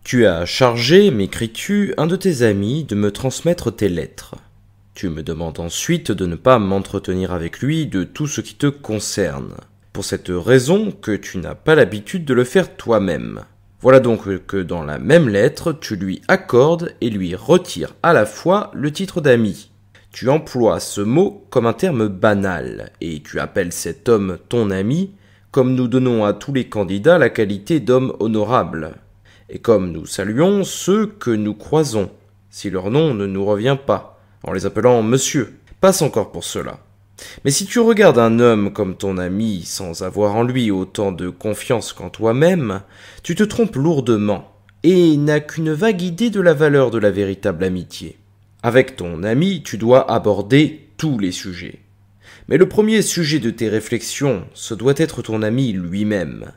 Tu as chargé, m'écris-tu, un de tes amis de me transmettre tes lettres. Tu me demandes ensuite de ne pas m'entretenir avec lui de tout ce qui te concerne, pour cette raison que tu n'as pas l'habitude de le faire toi-même. Voilà donc que dans la même lettre, tu lui accordes et lui retires à la fois le titre d'ami. Tu emploies ce mot comme un terme banal, et tu appelles cet homme ton ami, comme nous donnons à tous les candidats la qualité d'homme honorable, et comme nous saluons ceux que nous croisons, si leur nom ne nous revient pas, en les appelant monsieur. Passe encore pour cela. Mais si tu regardes un homme comme ton ami sans avoir en lui autant de confiance qu'en toi-même, tu te trompes lourdement, et n'as qu'une vague idée de la valeur de la véritable amitié. Avec ton ami, tu dois aborder tous les sujets. Mais le premier sujet de tes réflexions, ce doit être ton ami lui-même.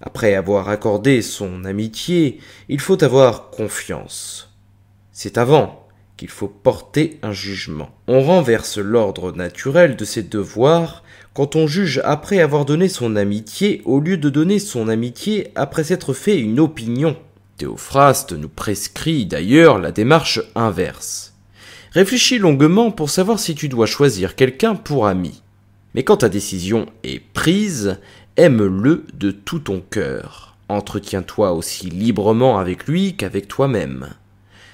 Après avoir accordé son amitié, il faut avoir confiance. C'est avant qu'il faut porter un jugement. On renverse l'ordre naturel de ses devoirs quand on juge après avoir donné son amitié au lieu de donner son amitié après s'être fait une opinion. Théophraste nous prescrit d'ailleurs la démarche inverse. Réfléchis longuement pour savoir si tu dois choisir quelqu'un pour ami. Mais quand ta décision est prise, aime-le de tout ton cœur. Entretiens-toi aussi librement avec lui qu'avec toi-même.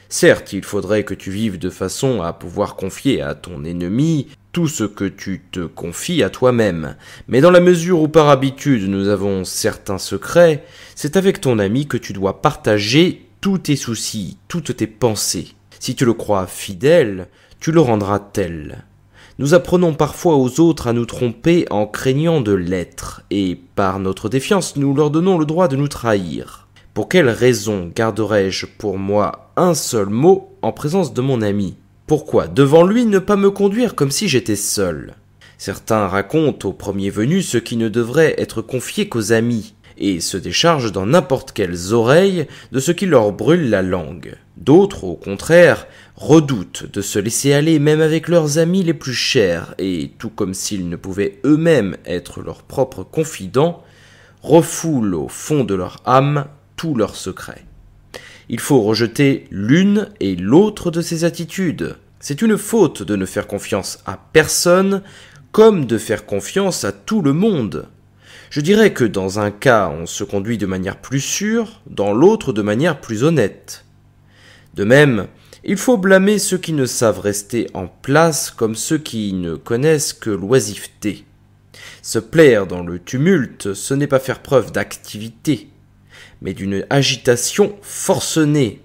Certes, il faudrait que tu vives de façon à pouvoir confier à ton ennemi tout ce que tu te confies à toi-même. Mais dans la mesure où par habitude nous avons certains secrets, c'est avec ton ami que tu dois partager tous tes soucis, toutes tes pensées. Si tu le crois fidèle, tu le rendras tel. Nous apprenons parfois aux autres à nous tromper en craignant de l'être, et par notre défiance nous leur donnons le droit de nous trahir. Pour quelle raison garderais-je pour moi un seul mot en présence de mon ami? Pourquoi devant lui ne pas me conduire comme si j'étais seul? Certains racontent aux premiers venus ce qui ne devrait être confié qu'aux amis, et se déchargent dans n'importe quelles oreilles de ce qui leur brûle la langue. D'autres, au contraire, redoutent de se laisser aller même avec leurs amis les plus chers, et tout comme s'ils ne pouvaient eux-mêmes être leurs propres confidents, refoulent au fond de leur âme tous leurs secrets. Il faut rejeter l'une et l'autre de ces attitudes. C'est une faute de ne faire confiance à personne comme de faire confiance à tout le monde. Je dirais que dans un cas, on se conduit de manière plus sûre, dans l'autre de manière plus honnête. De même, il faut blâmer ceux qui ne savent rester en place comme ceux qui ne connaissent que l'oisiveté. Se plaire dans le tumulte, ce n'est pas faire preuve d'activité, mais d'une agitation forcenée.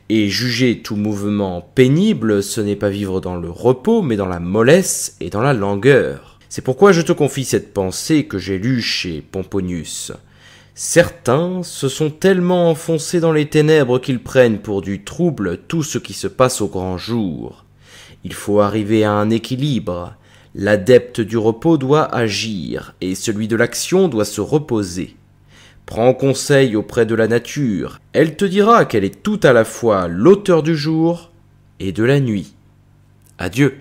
Et juger tout mouvement pénible, ce n'est pas vivre dans le repos, mais dans la mollesse et dans la langueur. C'est pourquoi je te confie cette pensée que j'ai lue chez Pomponius. Certains se sont tellement enfoncés dans les ténèbres qu'ils prennent pour du trouble tout ce qui se passe au grand jour. Il faut arriver à un équilibre. L'adepte du repos doit agir, et celui de l'action doit se reposer. Prends conseil auprès de la nature, elle te dira qu'elle est tout à la fois l'auteur du jour et de la nuit. Adieu.